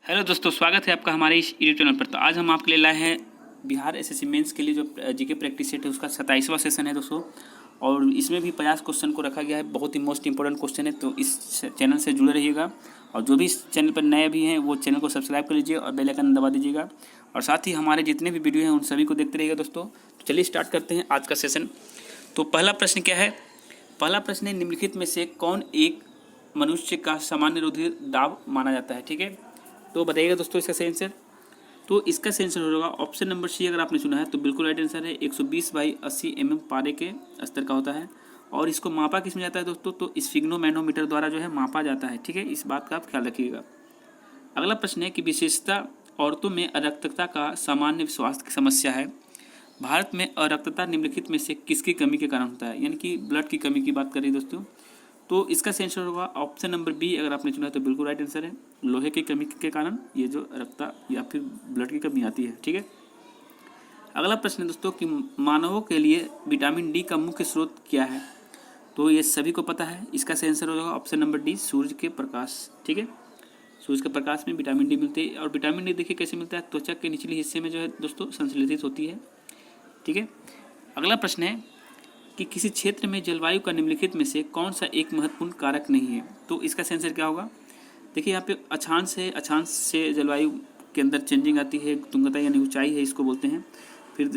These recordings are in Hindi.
हेलो दोस्तों, स्वागत है आपका हमारे इस यूट्यूब चैनल पर। तो आज हम आपके लिए लाए हैं बिहार एसएससी मेंस के लिए जो जीके प्रैक्टिस सेट है उसका 27वां सेशन है दोस्तों। और इसमें भी 50 क्वेश्चन को रखा गया है। बहुत ही मोस्ट इंपॉर्टेंट क्वेश्चन है, तो इस चैनल से जुड़े रहिएगा। और जो भी इस चैनल पर नए भी हैं वो चैनल को सब्सक्राइब कर लीजिए और बेल आइकन दबा दीजिएगा। और साथ ही हमारे जितने भी वीडियो हैं उन सभी को देखते रहिएगा दोस्तों। तो चलिए स्टार्ट करते हैं आज का सेशन। तो पहला प्रश्न क्या है? पहला प्रश्न है, निम्नलिखित में से कौन एक मनुष्य का सामान्य रुधिर दाब माना जाता है? ठीक है, तो बताइएगा दोस्तों इसका सही आंसर। तो इसका सही आंसर होगा ऑप्शन नंबर सी। अगर आपने सुना है तो बिल्कुल राइट आंसर है। 120/80 mm पारे के स्तर का होता है। और इसको मापा किस में जाता है दोस्तों? तो स्फिग्नोमैनोमीटर द्वारा जो है मापा जाता है। ठीक है, इस बात का आप ख्याल रखिएगा। अगला प्रश्न है कि विशेषता औरतों में अरक्तता का सामान्य स्वास्थ्य की समस्या है। भारत में अरक्तता निम्नलिखित में से किसकी कमी के कारण होता है? यानी कि ब्लड की कमी की बात करें दोस्तों, तो इसका सही आंसर होगा ऑप्शन नंबर बी। अगर आपने चुना है तो बिल्कुल राइट आंसर है। लोहे की कमी के कारण ये जो रक्त या फिर ब्लड की कमी आती है। ठीक है, अगला प्रश्न है दोस्तों कि मानवों के लिए विटामिन डी का मुख्य स्रोत क्या है? तो ये सभी को पता है। इसका सही आंसर होगा ऑप्शन नंबर डी, सूर्य के प्रकाश। ठीक है, सूर्य के प्रकाश में विटामिन डी मिलती है। और विटामिन डी देखिए कैसे मिलता है, त्वचा के निचले हिस्से में जो है दोस्तों संश्लेषित होती है। ठीक है, अगला प्रश्न है कि किसी क्षेत्र में जलवायु का निम्नलिखित में से कौन सा एक महत्वपूर्ण कारक नहीं है? तो इसका आंसर क्या होगा? देखिए यहाँ पे अक्षांश है, अक्षांश से जलवायु के अंदर चेंजिंग आती है। तुंगता यानी ऊंचाई है, इसको बोलते हैं। फिर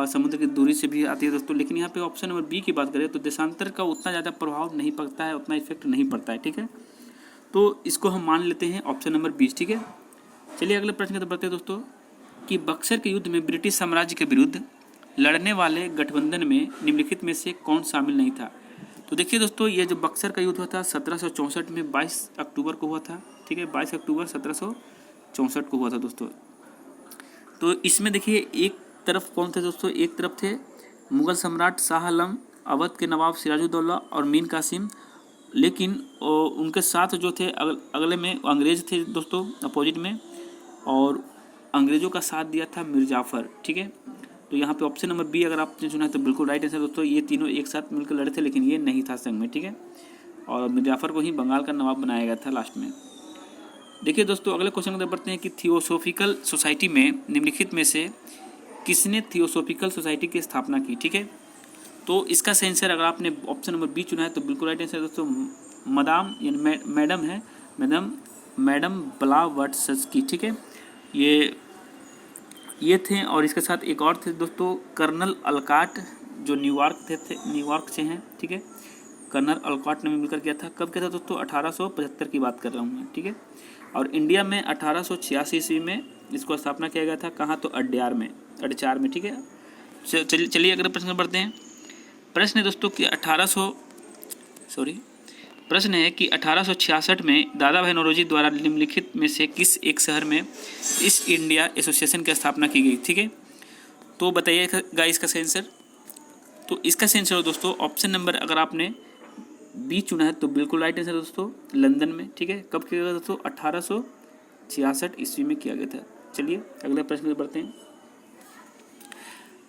समुद्र की दूरी से भी आती है दोस्तों। लेकिन यहाँ पे ऑप्शन नंबर बी की बात करें तो देशांतर का उतना ज़्यादा प्रभाव नहीं पड़ता है, उतना इफेक्ट नहीं पड़ता है। ठीक है, तो इसको हम मान लेते हैं ऑप्शन नंबर 20। ठीक है, चलिए अगले प्रश्न की तरफ बढ़ते हैं दोस्तों कि बक्सर के युद्ध में ब्रिटिश साम्राज्य के विरुद्ध लड़ने वाले गठबंधन में निम्नलिखित में से कौन शामिल नहीं था? तो देखिए दोस्तों, ये जो बक्सर का युद्ध हुआ था 1764 में 22 अक्टूबर को हुआ था। ठीक है, 22 अक्टूबर 1764 को हुआ था दोस्तों। तो इसमें देखिए एक तरफ कौन थे दोस्तों? एक तरफ थे मुगल सम्राट शाह आलम, अवध के नवाब सिराजुद्दौला और मीर कासिम। लेकिन उनके साथ जो थे अगले में अंग्रेज थे दोस्तों, अपोजिट में। और अंग्रेजों का साथ दिया था मीर जाफर। ठीक है, तो यहाँ पे ऑप्शन नंबर बी अगर आपने चुना है तो बिल्कुल राइट आंसर दोस्तों। ये तीनों एक साथ मिलकर लड़े थे, लेकिन ये नहीं था संग में। ठीक है, और मीर जाफर को ही बंगाल का नवाब बनाया गया था लास्ट में। देखिए दोस्तों, अगले क्वेश्चन की तरफ बढ़ते हैं कि थियोसॉफिकल सोसाइटी में निम्नलिखित में से किसने थियोसॉफिकल सोसाइटी की स्थापना की? ठीक है, तो इसका सही आंसर अगर आपने ऑप्शन नंबर बी चुना है तो बिल्कुल राइट आंसर दोस्तों मदाम यानी मैडम है, मैडम ब्लावत्सकी। ठीक है, ये थे। और इसके साथ एक और थे दोस्तों, कर्नल अलकाट, जो न्यूयॉर्क से हैं। ठीक है, कर्नल अलकाट ने मिलकर किया था। कब किया था दोस्तों? 1875 की बात कर रहा हूँ मैं। ठीक है, और इंडिया में 1886 ईस्वी में इसको स्थापना किया गया था। कहाँ? तो अड्यार में। ठीक है, चलिए अगले प्रश्न पर बढ़ते हैं। प्रश्न है दोस्तों कि प्रश्न है कि 1866 में दादा भाई नौरोजी द्वारा निम्नलिखित में से किस एक शहर में ईस्ट इंडिया एसोसिएशन की स्थापना की गई? ठीक है, तो बताइएगा इसका सही आंसर। तो इसका सही आंसर दोस्तों ऑप्शन नंबर अगर आपने बी चुना है तो बिल्कुल राइट आंसर दोस्तों, लंदन में। ठीक है, कब किया गया दोस्तों? 1866 ईस्वी में किया गया था। चलिए अगले प्रश्न पर बढ़ते हैं।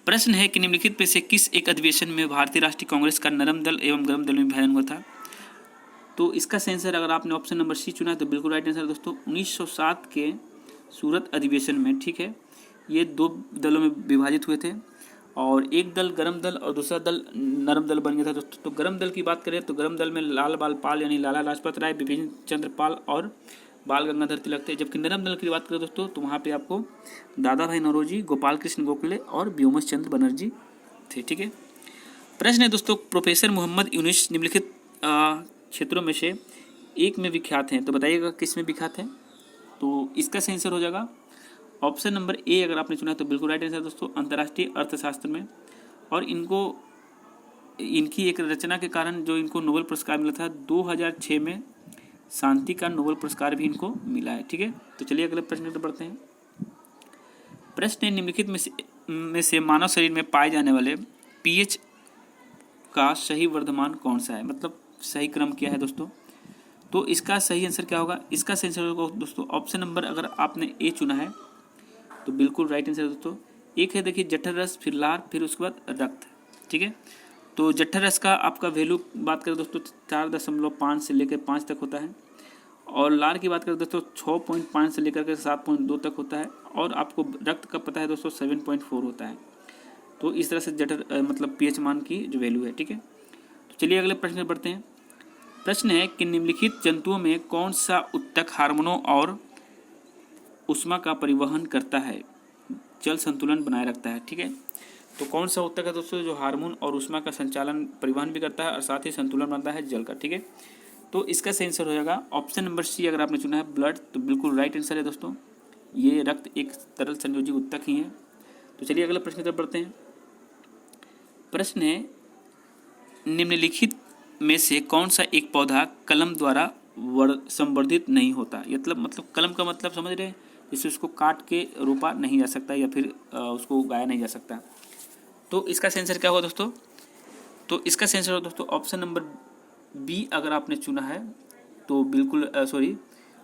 प्रश्न है कि निम्नलिखित में से किस एक अधिवेशन में भारतीय राष्ट्रीय कांग्रेस का नरम दल एवं गर्म दल में विभाजन हुआ था? तो इसका सही आंसर अगर आपने ऑप्शन नंबर सी चुना है तो बिल्कुल राइट आंसर दोस्तों 1907 के सूरत अधिवेशन में। ठीक है, ये दो दलों में विभाजित हुए थे और एक दल गर्म दल और दूसरा दल नरम दल बन गया था दोस्तों। तो गर्म दल की बात करें तो गर्म दल में लाल बाल पाल यानी लाला लाजपत राय, बिपिन चंद्र पाल और बाल गंगाधर तिलक थे। जबकि नरम दल की बात करें दोस्तों तो वहाँ पे आपको दादा भाई नौरोजी, गोपाल कृष्ण गोखले और व्योमेश चंद्र बनर्जी थे। ठीक है, प्रश्न है दोस्तों, प्रोफेसर मोहम्मद यूनुस निम्नलिखित क्षेत्रों में से एक में विख्यात हैं। तो बताइएगा किस में विख्यात है? तो इसका सही आंसर हो जाएगा ऑप्शन नंबर ए। अगर आपने चुना है तो बिल्कुल राइट आंसर दोस्तों, अंतर्राष्ट्रीय अर्थशास्त्र में। और इनकी एक रचना के कारण जो इनको नोबेल पुरस्कार मिला था 2006 में, शांति का नोबेल पुरस्कार भी इनको मिला है। ठीक है, तो चलिए अगले प्रश्न पर बढ़ते हैं। प्रश्न है निम्नलिखित में से मानव शरीर में पाए जाने वाले पीएच का सही वर्धमान कौन सा है? मतलब सही क्रम क्या है दोस्तों? तो इसका सही आंसर क्या होगा? इसका सही आंसर होगा दोस्तों ऑप्शन नंबर अगर आपने ए चुना है तो बिल्कुल राइट आंसर दोस्तों। एक है देखिए जठर रस, फिर लार, फिर उसके बाद रक्त। ठीक है, तो जठर रस का आपका वैल्यू बात करें दोस्तों 4.5 से लेकर 5 तक होता है। और लार की बात करें दोस्तों 6.5 से लेकर के 7.2 तक होता है। और आपको रक्त का पता है दोस्तों 7.4 होता है। तो इस तरह से जठर मतलब पीएच मान की जो वैल्यू है, ठीक है। तो चलिए अगले प्रश्न पर बढ़ते हैं। प्रश्न है कि निम्नलिखित जंतुओं में कौन सा ऊतक हार्मोनों और ऊष्मा का परिवहन करता है, जल संतुलन बनाए रखता है, ठीक है। तो कौन सा ऊतक है दोस्तों जो हार्मोन और ऊष्मा का संचालन परिवहन भी करता है और साथ ही संतुलन बनाता है जल का, ठीक है। तो इसका सही आंसर हो जाएगा ऑप्शन नंबर सी। अगर आपने चुना है ब्लड तो बिल्कुल राइट आंसर है दोस्तों। ये रक्त एक तरल संयोजी ऊतक ही है। तो चलिए अगले प्रश्न की तरफ बढ़ते हैं। प्रश्न है निम्नलिखित में से कौन सा एक पौधा कलम द्वारा संवर्धित नहीं होता। मतलब कलम का मतलब समझ रहे हैं, जिससे उसको काट के रोपा नहीं जा सकता या फिर उसको उगाया नहीं जा सकता। तो इसका आंसर क्या होगा दोस्तों? तो इसका आंसर होगा दोस्तों ऑप्शन नंबर बी। अगर आपने चुना है तो बिल्कुल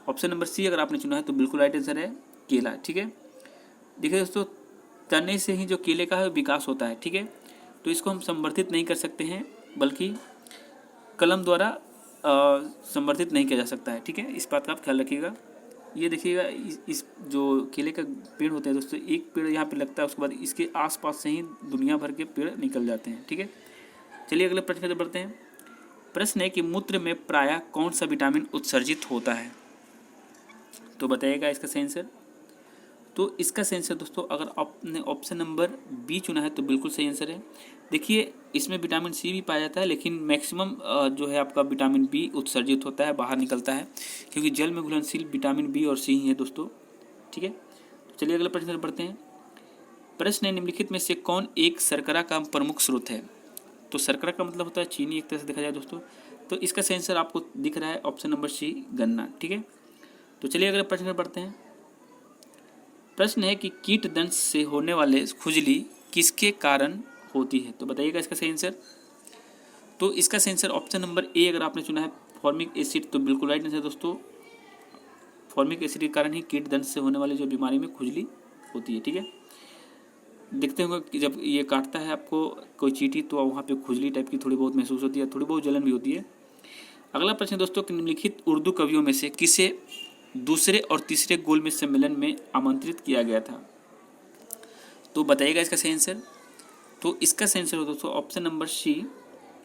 ऑप्शन नंबर सी अगर आपने चुना है तो बिल्कुल राइट आंसर है केला, ठीक है। देखिए दोस्तों, तने से ही जो केले का है विकास होता है, ठीक है। तो इसको हम संवर्धित नहीं कर सकते हैं, बल्कि कलम द्वारा संवर्धित नहीं किया जा सकता है, ठीक है। इस बात का आप ख्याल रखिएगा। ये देखिएगा, इस जो केले का पेड़ होता है दोस्तों, एक पेड़ यहाँ पे लगता है, उसके बाद इसके आसपास से ही दुनिया भर के पेड़ निकल जाते हैं, ठीक है। चलिए अगले प्रश्न पर बढ़ते हैं। प्रश्न है कि मूत्र में प्रायः कौन सा विटामिन उत्सर्जित होता है। तो बताइएगा इसका सही आंसर। तो इसका सही आंसर दोस्तों, अगर आपने ऑप्शन नंबर बी चुना है तो बिल्कुल सही आंसर है। देखिए, इसमें विटामिन सी भी पाया जाता है, लेकिन मैक्सिमम जो है आपका विटामिन बी उत्सर्जित होता है, बाहर निकलता है, क्योंकि जल में घुलनशील विटामिन बी और सी ही है दोस्तों, ठीक है। तो चलिए अगले प्रश्न पर बढ़ते हैं। प्रश्न है निम्नलिखित में से कौन एक शर्करा का प्रमुख स्रोत है। तो शर्करा का मतलब होता है चीनी, एक तरह से देखा जाए दोस्तों। तो इसका सही आंसर आपको दिख रहा है ऑप्शन नंबर सी, गन्ना, ठीक है। तो चलिए अगले प्रश्न पर बढ़ते हैं। प्रश्न है कि कीट दंश से होने वाले खुजली किसके कारण होती है। तो बताइएगा इसका सही आंसर। तो इसका सही आंसर ऑप्शन नंबर ए अगर आपने चुना है फॉर्मिक एसिड, तो बिल्कुल राइट आंसर दोस्तों। फॉर्मिक एसिड के कारण ही कीट दंश से होने वाली जो बीमारी में खुजली होती है, ठीक है। देखते होंगे कि जब ये काटता है आपको कोई चींटी, तो वहाँ पे खुजली टाइप की थोड़ी बहुत महसूस होती है, थोड़ी बहुत जलन भी होती है। अगला प्रश्न दोस्तों कि निम्नलिखित उर्दू कवियों में से किसे दूसरे और तीसरे गोलमेज सम्मेलन में आमंत्रित किया गया था। तो बताइएगा इसका सही आंसर। तो इसका सही आंसर हो दोस्तों option number C,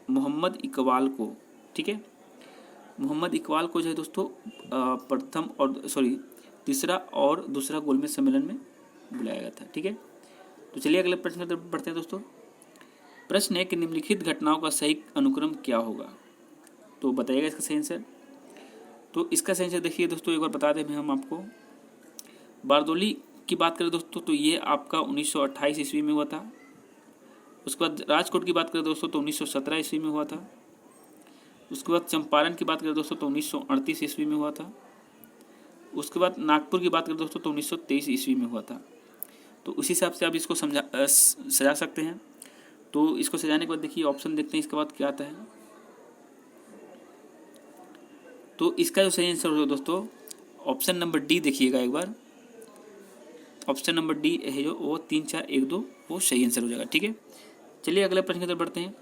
Mohammad Iqbal को, ठीक है। मोहम्मद इकबाल को जो है दोस्तों तीसरा और दूसरा गोलमेज सम्मेलन में बुलाया गया था, ठीक है। तो चलिए अगले प्रश्न पर बढ़ते हैं दोस्तों। प्रश्न है कि निम्नलिखित घटनाओं का सही अनुक्रम क्या होगा। तो बताइएगा इसका सही आंसर। तो इसका सही आंसर देखिए दोस्तों, एक बार बता दें हम आपको। बारदोली की बात करें दोस्तों तो ये आपका 1928 ईस्वी में हुआ था। उसके बाद राजकोट की बात करें दोस्तों तो 1917 ईस्वी में हुआ था। उसके बाद चंपारण की बात करें दोस्तों तो 1938 ईस्वी में हुआ था। उसके बाद नागपुर की बात करें दोस्तों तो 1923 ईस्वी में हुआ था। तो उसी हिसाब से आप इसको सजा सकते हैं। तो इसको सजाने के बाद देखिए ऑप्शन देखते हैं इसके बाद क्या आता है। तो इसका जो सही आंसर होगा दोस्तों ऑप्शन नंबर डी, देखिएगा एक बार। ऑप्शन नंबर डी है जो वो 3, 4, 1, 2 वो सही आंसर हो जाएगा, ठीक है। चलिए अगले प्रश्न की तरफ बढ़ते हैं।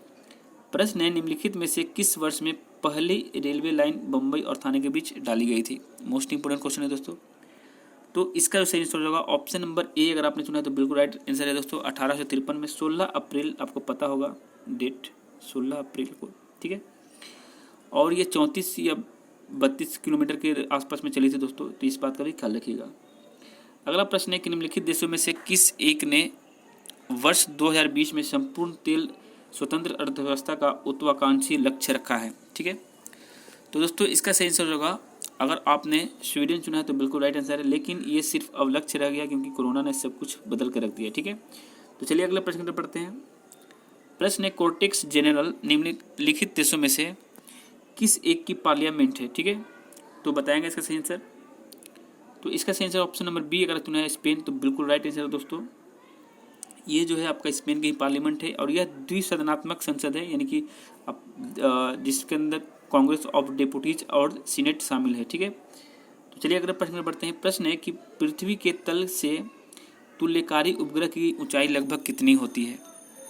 प्रश्न है निम्नलिखित में से किस वर्ष में पहली रेलवे लाइन बम्बई और थाने के बीच डाली गई थी। मोस्ट इंपोर्टेंट क्वेश्चन है दोस्तों। तो इसका जो सही आंसर होगा ऑप्शन नंबर ए अगर आपने चुना है तो बिल्कुल राइट आंसर है दोस्तों। 1853 में 16 अप्रैल, आपको पता होगा डेट 16 अप्रैल को, ठीक है। और ये 34 या 32 किलोमीटर के आसपास में चली थी दोस्तों, तो इस बात का भी ख्याल रखिएगा। अगला प्रश्न है कि निम्नलिखित देशों में से किस एक ने वर्ष 2020 में संपूर्ण तेल स्वतंत्र अर्थव्यवस्था का उत्वाकांक्षी लक्ष्य रखा है, ठीक है। तो दोस्तों इसका सही आंसर होगा, अगर आपने स्वीडन चुना है तो बिल्कुल राइट आंसर है, लेकिन ये सिर्फ अब लक्ष्य रह गया क्योंकि कोरोना ने सब कुछ बदल कर रख दिया, ठीक है। तो चलिए अगले प्रश्न पर पढ़ते हैं। प्रश्न है कोर्टेक्स जनरल निम्नलिखित देशों में से किस एक की पार्लियामेंट है, ठीक है। तो बताएंगे इसका सही आंसर। तो इसका सही आंसर ऑप्शन नंबर बी अगर चुना है स्पेन, तो बिल्कुल राइट आंसर है दोस्तों। ये जो है आपका स्पेन की पार्लियामेंट है और यह द्विसदनात्मक संसद है, यानी कि जिसके अंदर कांग्रेस ऑफ डेपुटीज और सीनेट शामिल है, ठीक है। तो चलिए अगले प्रश्न में बढ़ते हैं। प्रश्न है कि पृथ्वी के तल से तुल्यकारी उपग्रह की ऊंचाई लगभग कितनी होती है,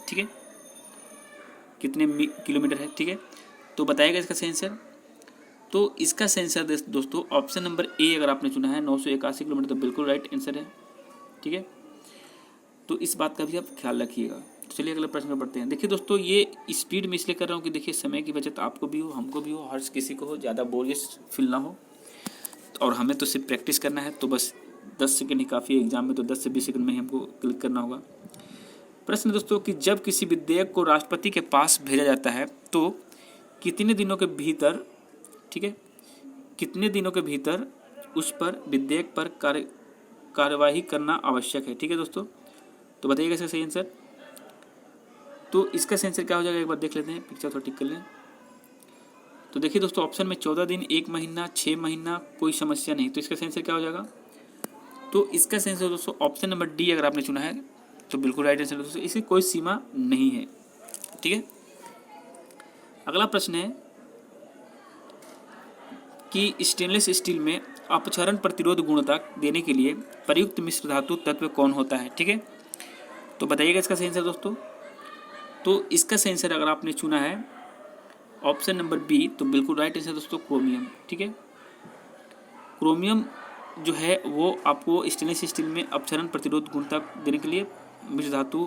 ठीक है, कितने किलोमीटर है, ठीक है। तो बताएगा इसका सही आंसर। तो इसका सेंसर दोस्तों ऑप्शन नंबर ए अगर आपने चुना है 981 किलोमीटर, तो बिल्कुल राइट आंसर है। ठीक है, तो इस बात का भी आप ख्याल रखिएगा। तो चलिए अगले प्रश्न पर बढ़ते हैं। देखिए दोस्तों, ये स्पीड में इसलिए कर रहा हूँ कि देखिए समय की बचत आपको भी हो, हमको भी हो, हर किसी को हो, ज़्यादा बोरियस फील ना हो। और हमें तो सिर्फ प्रैक्टिस करना है, तो बस 10 सेकंड ही काफ़ी है एग्जाम में, तो 10 से 20 सेकंड में ही हमको क्लिक करना होगा। प्रश्न दोस्तों कि जब किसी विधेयक को राष्ट्रपति के पास भेजा जाता है तो कितने दिनों के भीतर, ठीक है, कितने दिनों के भीतर उस पर विधेयक पर कार्यवाही करना आवश्यक है। ठीक है दोस्तों, तो बताइएगा इसका सही आंसर। तो इसका सही आंसर क्या हो जाएगा, एक बार देख लेते हैं, पिक्चर थोड़ा टिक कर लें। तो देखिए दोस्तों, ऑप्शन में 14 दिन, 1 महीना, 6 महीना, कोई समस्या नहीं। तो इसका सही आंसर क्या हो जाएगा, तो इसका सही आंसर दोस्तों ऑप्शन नंबर डी अगर आपने चुना है तो बिल्कुल राइट आंसर दोस्तों, इसकी कोई सीमा नहीं है। ठीक है, अगला प्रश्न है कि स्टेनलेस स्टील में अपक्षरण प्रतिरोध गुणता देने के लिए प्रयुक्त मिश्र धातु तत्व कौन होता है। ठीक है, तो बताइएगा इसका सही आंसर दोस्तों। तो इसका सही आंसर अगर आपने चुना है ऑप्शन नंबर बी, तो बिल्कुल राइट आंसर दोस्तों क्रोमियम। ठीक है, क्रोमियम जो है वो आपको स्टेनलेस स्टील में अपक्षरण प्रतिरोध गुणता देने के लिए मिश्र धातु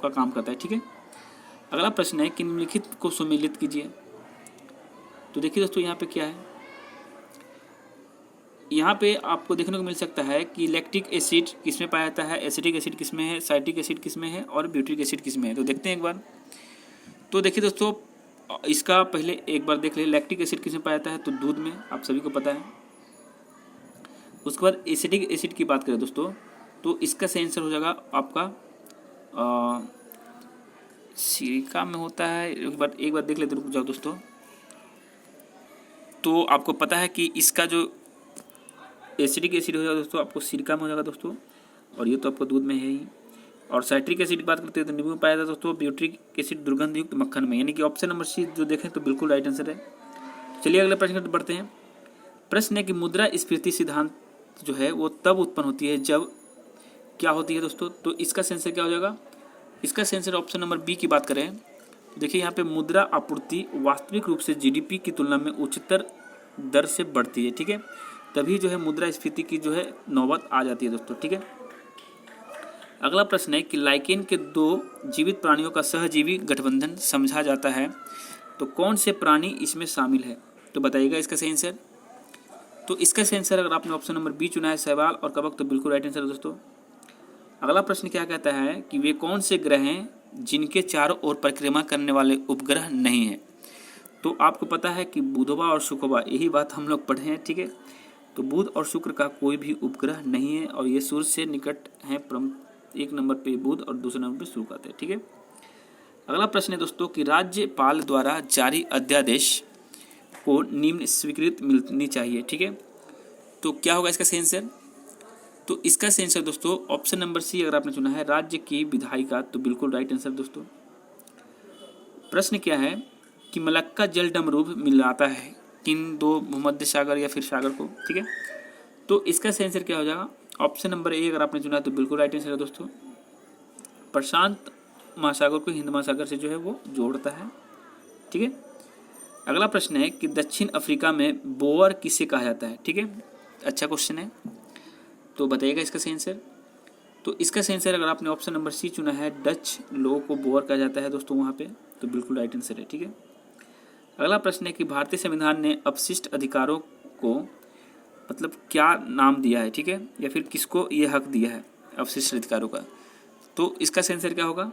का काम करता है। ठीक है, अगला प्रश्न है कि निम्नलिखित को सुमेलित कीजिए। तो देखिए दोस्तों, यहाँ पे क्या है, यहाँ पे आपको देखने को मिल सकता है कि लैक्टिक एसिड किस में पाया जाता है, एसिटिक एसिड किस में है, साइट्रिक एसिड किस में है और ब्यूटिक एसिड किस में है। तो देखते हैं एक बार। तो देखिए दोस्तों, इसका पहले एक बार देख ले, लैक्टिक एसिड किस में पाया जाता है, तो दूध में, आप सभी को पता है। उसके बाद एसिटिक एसिड की बात करें दोस्तों, तो इसका सही आंसर हो जाएगा आपका सिरका में होता है। एक बार देख लेते, रुक जाओ दोस्तों। तो आपको पता है कि इसका जो एसिडिक एसिड हो जाएगा दोस्तों आपको सिरका में हो जाएगा दोस्तों, और ये तो आपको दूध में है ही। और साइट्रिक एसिड की बात करते हैं तो नींबू में पाया जाता है दोस्तों, ब्यूट्रिक एसिड दुर्गंध युक्त मक्खन में, यानी कि ऑप्शन नंबर सी जो देखें तो बिल्कुल राइट आंसर है। चलिए अगले प्रश्न पर बढ़ते हैं। प्रश्न है कि मुद्रास्फीति सिद्धांत जो है वो तब उत्पन्न होती है जब क्या होती है दोस्तों, तो इसका सेंसर क्या हो जाएगा, इसका सेंसर ऑप्शन नंबर बी की बात करें तो देखिए यहाँ पे मुद्रा आपूर्ति वास्तविक रूप से जीडीपी की तुलना में उच्चतर दर से बढ़ती है। ठीक है, तभी जो है मुद्रास्फीति की जो है नौबत आ जाती है दोस्तों। ठीक है, अगला प्रश्न है कि लाइकेन के 2 जीवित प्राणियों का सहजीवी गठबंधन समझा जाता है, तो कौन से प्राणी इसमें शामिल है। तो बताइएगा इसका सही आंसर। तो इसका सही आंसर अगर आपने ऑप्शन नंबर बी चुना है, शैवाल और कवक, तो बिल्कुल राइट आंसर है दोस्तों। अगला प्रश्न क्या कहता है कि वे कौन से ग्रह हैं जिनके चारों ओर परिक्रमा करने वाले उपग्रह नहीं हैं। तो आपको पता है कि बुधवा और शुक्रवा, यही बात हम लोग पढ़े हैं। ठीक है, तो बुध और शुक्र का कोई भी उपग्रह नहीं है और ये सूर्य से निकट हैं। एक नंबर पे बुध और दूसरे नंबर पे शुक्र आते हैं। ठीक है, अगला प्रश्न है दोस्तों कि राज्यपाल द्वारा जारी अध्यादेश को निम्न स्वीकृति मिलनी चाहिए। ठीक है, तो क्या होगा इसका सही आंसर, तो इसका सही आंसर दोस्तों ऑप्शन नंबर सी अगर आपने चुना है राज्य की विधायिका, तो बिल्कुल राइट आंसर दोस्तों। प्रश्न क्या है कि मलक्का जल डमरूभ मिलाता है किन 2 भूमध्य सागर या फिर सागर को। ठीक है, तो इसका सही आंसर क्या हो जाएगा, ऑप्शन नंबर ए अगर आपने चुना है तो बिल्कुल राइट आंसर है दोस्तों। प्रशांत महासागर को हिंद महासागर से जो है वो जोड़ता है। ठीक है, अगला प्रश्न है कि दक्षिण अफ्रीका में बोअर किसे कहा जाता है। ठीक है, अच्छा क्वेश्चन है, तो बताइएगा इसका सही आंसर। तो इसका सही आंसर अगर आपने ऑप्शन नंबर सी चुना है, डच लोगों को बोअर कहा जाता है दोस्तों वहाँ पे, तो बिल्कुल राइट आंसर है। ठीक है, अगला प्रश्न है कि भारतीय संविधान ने अपशिष्ट अधिकारों को मतलब क्या नाम दिया है। ठीक है, या फिर किसको ये हक दिया है अपशिष्ट अधिकारों का, तो इसका सही आंसर क्या होगा,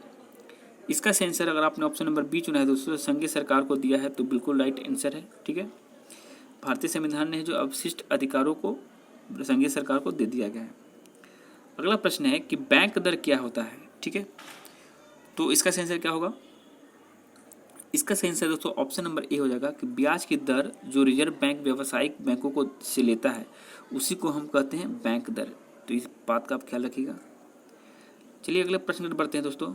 इसका सही आंसर अगर आपने ऑप्शन नंबर बी चुना है दोस्तों, संघीय सरकार को दिया है, तो बिल्कुल राइट आंसर है। ठीक है, भारतीय संविधान ने जो अपशिष्ट अधिकारों को संघीय सरकार को दे दिया गया है। अगला प्रश्न है कि बैंक दर क्या होता है। ठीक है, तो इसका सही आंसर क्या होगा, इसका सही आंसर दोस्तों ऑप्शन नंबर ए हो जाएगा कि ब्याज की दर जो रिजर्व बैंक व्यावसायिक बैंकों को से लेता है उसी को हम कहते हैं बैंक दर। तो इस बात का आप ख्याल रखिएगा। चलिए अगले प्रश्न पर बढ़ते हैं दोस्तों।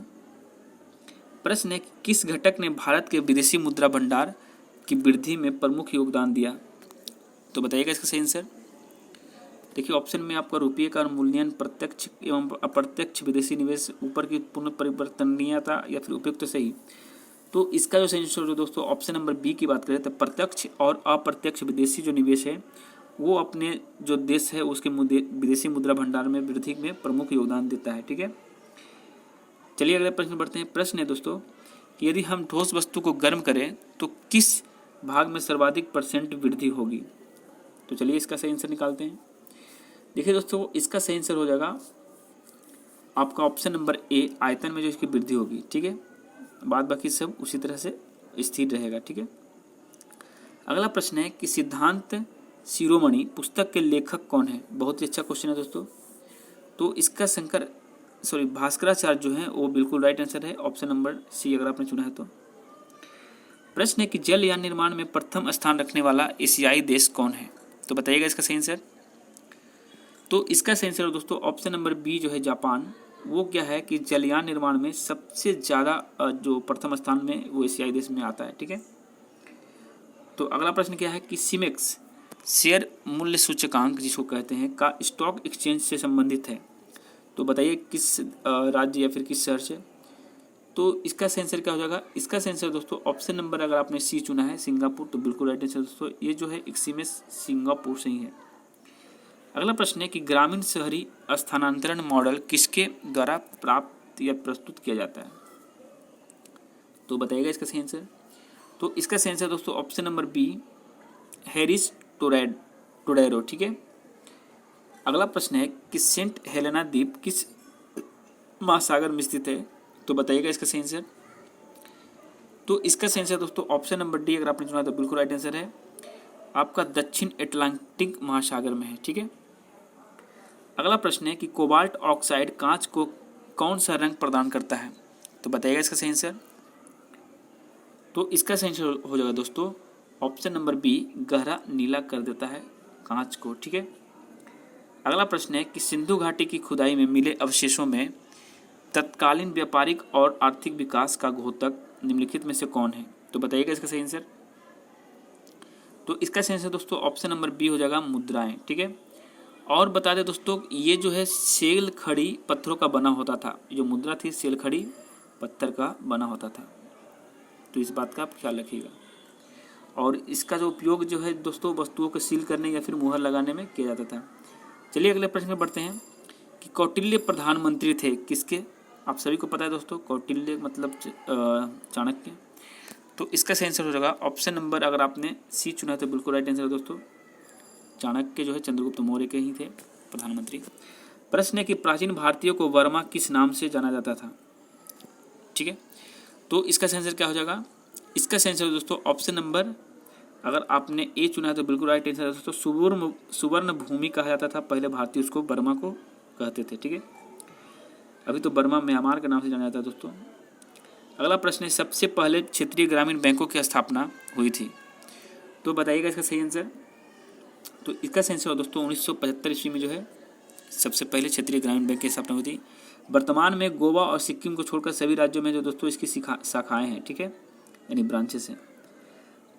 प्रश्न है कि किस घटक ने भारत के विदेशी मुद्रा भंडार की वृद्धि में प्रमुख योगदान दिया। तो बताइएगा इसका सही आंसर। देखिए ऑप्शन में आपका रुपये का मूल्यांकन, प्रत्यक्ष एवं अप्रत्यक्ष विदेशी निवेश, ऊपर की पूर्ण परिवर्तनीयता या फिर उपयुक्त सही। तो इसका जो सही आंसर जो दोस्तों ऑप्शन नंबर बी की बात करें तो प्रत्यक्ष और अप्रत्यक्ष विदेशी जो निवेश है वो अपने जो देश है उसके विदेशी मुद्रा भंडार में वृद्धि में प्रमुख योगदान देता है। ठीक है, चलिए अगले प्रश्न बढ़ते हैं। प्रश्न है दोस्तों कि यदि हम ठोस वस्तु को गर्म करें तो किस भाग में सर्वाधिक % वृद्धि होगी। तो चलिए इसका सही आंसर निकालते हैं। देखिए दोस्तों, इसका सही आंसर हो जाएगा आपका ऑप्शन नंबर ए, आयतन में जो इसकी वृद्धि होगी। ठीक है, बाद बाकी सब उसी तरह से स्थिर रहेगा। ठीक है, अगला प्रश्न है कि सिद्धांत शिरोमणि पुस्तक के लेखक कौन है। बहुत ही अच्छा क्वेश्चन है दोस्तों। तो इसका भास्कराचार्य जो है वो बिल्कुल राइट आंसर है, ऑप्शन नंबर सी अगर आपने चुना है तो। प्रश्न है कि जलयान निर्माण में प्रथम स्थान रखने वाला एशियाई देश कौन है। तो बताइएगा इसका सही आंसर। तो इसका सही आंसर दोस्तों ऑप्शन नंबर बी जो है जापान। वो क्या है कि जलयान निर्माण में सबसे ज़्यादा जो प्रथम स्थान में वो एशियाई देश में आता है। ठीक है, तो अगला प्रश्न क्या है कि सीमेक्स शेयर मूल्य सूचकांक जिसको कहते हैं का स्टॉक एक्सचेंज से संबंधित है। तो बताइए किस राज्य या फिर किस शहर से। तो इसका सही आंसर क्या हो जाएगा। इसका सही आंसर दोस्तों ऑप्शन नंबर अगर आपने सी चुना है सिंगापुर, तो बिल्कुल राइट आंसर दोस्तों ये जो है इक्सिमेस सिंगापुर से ही है। अगला प्रश्न है कि ग्रामीण शहरी स्थानांतरण मॉडल किसके द्वारा प्राप्त या प्रस्तुत किया जाता है। तो बताइएगा इसका सही आंसर। तो इसका सही आंसर दोस्तों ऑप्शन नंबर बी, हैरिस टोडेरो। ठीक है, अगला प्रश्न है कि सेंट हेलेना द्वीप किस महासागर में स्थित है। तो बताइएगा इसका सही आंसर। तो इसका सही आंसर दोस्तों ऑप्शन नंबर डी अगर आपने चुना तो बिल्कुल राइट आंसर है, आपका दक्षिण अटलांटिक महासागर में है। ठीक है, अगला प्रश्न है कि कोबाल्ट ऑक्साइड कांच को कौन सा रंग प्रदान करता है। तो बताइएगा इसका सही आंसर। तो इसका सही आंसर हो जाएगा दोस्तों ऑप्शन नंबर बी, गहरा नीला कर देता है कांच को। ठीक है, अगला प्रश्न है कि सिंधु घाटी की खुदाई में मिले अवशेषों में तत्कालीन व्यापारिक और आर्थिक विकास का घोतक निम्नलिखित में से कौन है। तो बताइएगा इसका सही आंसर। तो इसका सही आंसर दोस्तों ऑप्शन नंबर बी हो जाएगा मुद्राएं। ठीक है, और बता दें दोस्तों ये जो है सेल खड़ी पत्थरों का बना होता था। जो मुद्रा थी सेल खड़ी पत्थर का बना होता था, तो इस बात का आप ख्याल रखिएगा। और इसका जो उपयोग जो है दोस्तों वस्तुओं को सील करने या फिर मुहर लगाने में किया जाता था। चलिए अगले प्रश्न में बढ़ते हैं कि कौटिल्य प्रधानमंत्री थे किसके। आप सभी को पता है दोस्तों कौटिल्य मतलब चाणक्य। तो इसका सही आंसर हो जाएगा ऑप्शन नंबर अगर आपने सी चुना है तो बिल्कुल राइट आंसर है दोस्तों, चाणक्य जो है चंद्रगुप्त मौर्य के ही थे प्रधानमंत्री। प्रश्न है कि प्राचीन भारतीयों को वर्मा किस नाम से जाना जाता था। ठीक है, तो इसका सही आंसर क्या हो जाएगा। इसका सही आंसर दोस्तों ऑप्शन नंबर अगर आपने ए चुना है तो बिल्कुल राइट आंसर है दोस्तों, सुवर्ण भूमि कहा जाता था पहले भारतीय उसको बर्मा को कहते थे। ठीक है, अभी तो बर्मा म्यांमार के नाम से जाना जाता है दोस्तों। अगला प्रश्न है सबसे पहले क्षेत्रीय ग्रामीण बैंकों की स्थापना हुई थी। तो बताइएगा इसका सही आंसर। तो इसका सही आंसर दोस्तों 1975 ईस्वी में जो है सबसे पहले क्षेत्रीय ग्रामीण बैंक की स्थापना हुई थी। वर्तमान में गोवा और सिक्किम को छोड़कर सभी राज्यों में जो दोस्तों इसकी शाखाएं हैं। ठीक है, यानी ब्रांचेस हैं।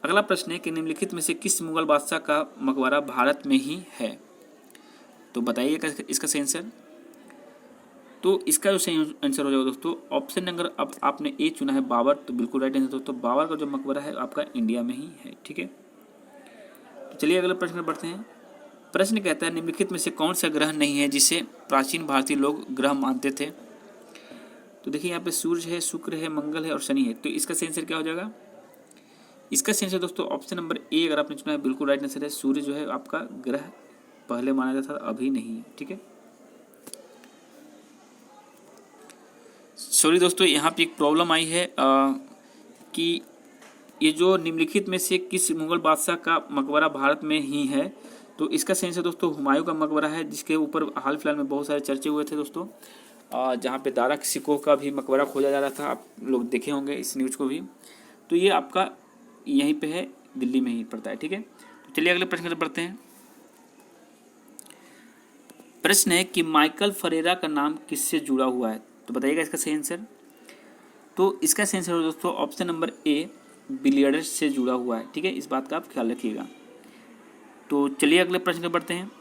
अगला प्रश्न है कि निम्नलिखित में से किस मुगल बादशाह का मकबरा भारत में ही है। तो बताइएगा इसका सही आंसर। तो इसका जो सही आंसर हो जाएगा दोस्तों ऑप्शन नंबर अब आपने ए चुना है बाबर, तो बिल्कुल राइट आंसर दोस्तों, बाबर का जो मकबरा है आपका इंडिया में ही है। ठीक है, तो चलिए अगले प्रश्न में बढ़ते हैं। प्रश्न कहता है निम्नलिखित में से कौन सा ग्रह नहीं है जिसे प्राचीन भारतीय लोग ग्रह मानते थे। तो देखिए यहाँ पे सूर्य है, शुक्र है, मंगल है और शनि है। तो इसका सही आंसर क्या हो जाएगा। इसका सही आंसर दोस्तों ऑप्शन नंबर ए अगर आपने चुना है बिल्कुल राइट आंसर है, सूर्य जो है आपका ग्रह पहले माना जाता था अभी नहीं है। ठीक है, सॉरी दोस्तों यहाँ पे एक प्रॉब्लम आई है कि ये जो निम्नलिखित में से किस मुगल बादशाह का मकबरा भारत में ही है। तो इसका सही आंसर दोस्तों हुमायूं का मकबरा है, जिसके ऊपर हाल फिलहाल में बहुत सारे चर्चे हुए थे दोस्तों, जहाँ पे दारा सिकोह का भी मकबरा खोजा जा रहा था। आप लोग देखे होंगे इस न्यूज़ को भी। तो ये आपका यहीं पे है, दिल्ली में ही पड़ता है। ठीक है, तो चलिए अगले प्रश्न पर बढ़ते हैं। प्रश्न है कि माइकल फरेरा का नाम किससे जुड़ा हुआ है। तो बताइएगा इसका सही आंसर। तो इसका सही आंसर दोस्तों ऑप्शन नंबर ए बिलियर्ड्स से जुड़ा हुआ है। ठीक है, इस बात का आप ख्याल रखिएगा। तो चलिए अगले प्रश्न पर बढ़ते हैं।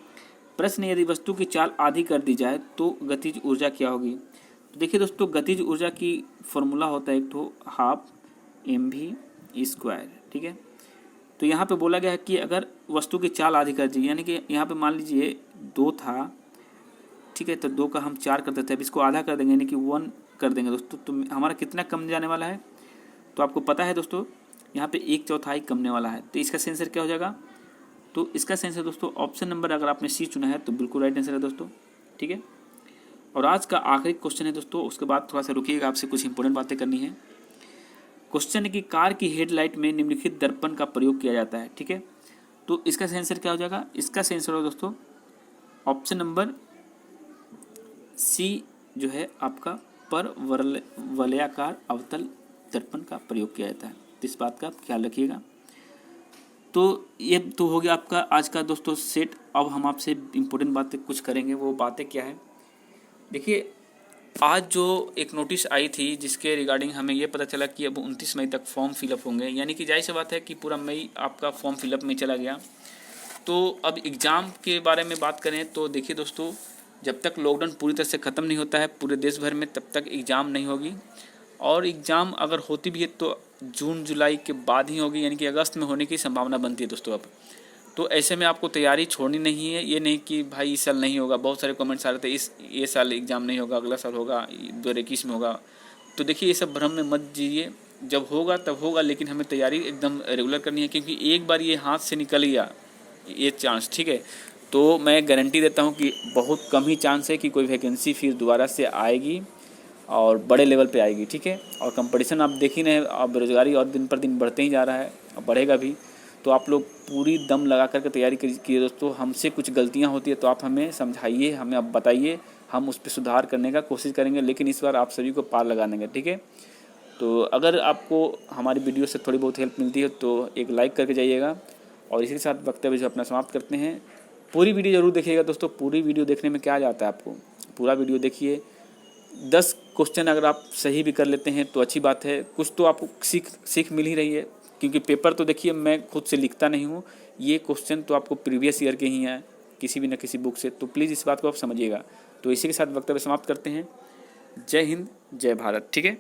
प्रश्न यदि वस्तु की चाल आधी कर दी जाए तो गतिज ऊर्जा क्या होगी। तो देखिए दोस्तों गतिज ऊर्जा की फॉर्मूला होता है एक तो हाफ mv², ठीक है। तो यहाँ पे बोला गया है कि अगर वस्तु की चाल आधी कर दी, यानी कि यहाँ पे मान लीजिए 2 था, ठीक है, तो 2 का हम 4 कर देते हैं, अब इसको आधा कर देंगे यानी कि 1 कर देंगे दोस्तों, तो हमारा कितना कम जाने वाला है, तो आपको पता है दोस्तों यहाँ पे 1/4 कमने वाला है। तो इसका आंसर क्या हो जाएगा, तो इसका आंसर दोस्तों ऑप्शन नंबर, अगर आपने सी चुना है तो बिल्कुल राइट आंसर है दोस्तों, ठीक है। और आज का आखिरी क्वेश्चन है दोस्तों, उसके बाद थोड़ा सा रुकिएगा, आपसे कुछ इंपॉर्टेंट बातें करनी है। क्वेश्चन है कि कार की हेडलाइट में निम्नलिखित दर्पण का प्रयोग किया जाता है, ठीक है। तो इसका आंसर क्या हो जाएगा, इसका आंसर हो दोस्तों ऑप्शन नंबर सी जो है आपका पर वलयाकार अवतल दर्पण का प्रयोग किया जाता है। तो इस बात का आप ख्याल रखिएगा। तो ये तो हो गया आपका आज का दोस्तों सेट। अब हम आपसे इम्पोर्टेंट बातें कुछ करेंगे, वो बातें क्या है, देखिए आज जो एक नोटिस आई थी जिसके रिगार्डिंग हमें ये पता चला कि अब 29 मई तक फॉर्म फिलअप होंगे, यानी कि जाहिर सी बात है कि पूरा मई आपका फॉर्म फिलअप में चला गया। तो अब एग्ज़ाम के बारे में बात करें तो देखिए दोस्तों, जब तक लॉकडाउन पूरी तरह से ख़त्म नहीं होता है पूरे देश भर में, तब तक एग्ज़ाम नहीं होगी। और एग्ज़ाम अगर होती भी है तो जून जुलाई के बाद ही होगी, यानी कि अगस्त में होने की संभावना बनती है दोस्तों अब। तो ऐसे में आपको तैयारी छोड़नी नहीं है, ये नहीं कि भाई इस साल नहीं होगा। बहुत सारे कमेंट्स आ रहे थे ये साल एग्ज़ाम नहीं होगा, अगला साल होगा, 2021 में होगा। तो देखिए ये सब भ्रम में मत जीजिए, जब होगा तब होगा, लेकिन हमें तैयारी एकदम रेगुलर करनी है, क्योंकि एक बार ये हाथ से निकल गया ये चांस, ठीक है, तो मैं गारंटी देता हूँ कि बहुत कम ही चांस है कि कोई वैकेंसी फिर दोबारा से आएगी और बड़े लेवल पे आएगी, ठीक है। और कंपटीशन आप देख ही रहे हैं, अब बेरोजगारी और दिन पर दिन बढ़ते ही जा रहा है और बढ़ेगा भी। तो आप लोग पूरी दम लगा करके तैयारी कीजिए दोस्तों। हमसे कुछ गलतियां होती है तो आप हमें समझाइए, हमें आप बताइए, हम उस पर सुधार करने का कोशिश करेंगे, लेकिन इस बार आप सभी को पार लगा देंगे, ठीक है। तो अगर आपको हमारी वीडियो से थोड़ी बहुत हेल्प मिलती है तो एक लाइक करके जाइएगा। और इसी के साथ वक्तव्य जो अपना समाप्त करते हैं। पूरी वीडियो ज़रूर देखिएगा दोस्तों, पूरी वीडियो देखने में क्या जाता है, आपको पूरा वीडियो देखिए। 10 क्वेश्चन अगर आप सही भी कर लेते हैं तो अच्छी बात है, कुछ तो आपको सीख मिल ही रही है, क्योंकि पेपर तो देखिए मैं खुद से लिखता नहीं हूँ, ये क्वेश्चन तो आपको प्रीवियस ईयर के ही हैं किसी भी न किसी बुक से, तो प्लीज़ इस बात को आप समझिएगा। तो इसी के साथ वक्तव्य समाप्त करते हैं। जय हिंद, जय भारत, ठीक है।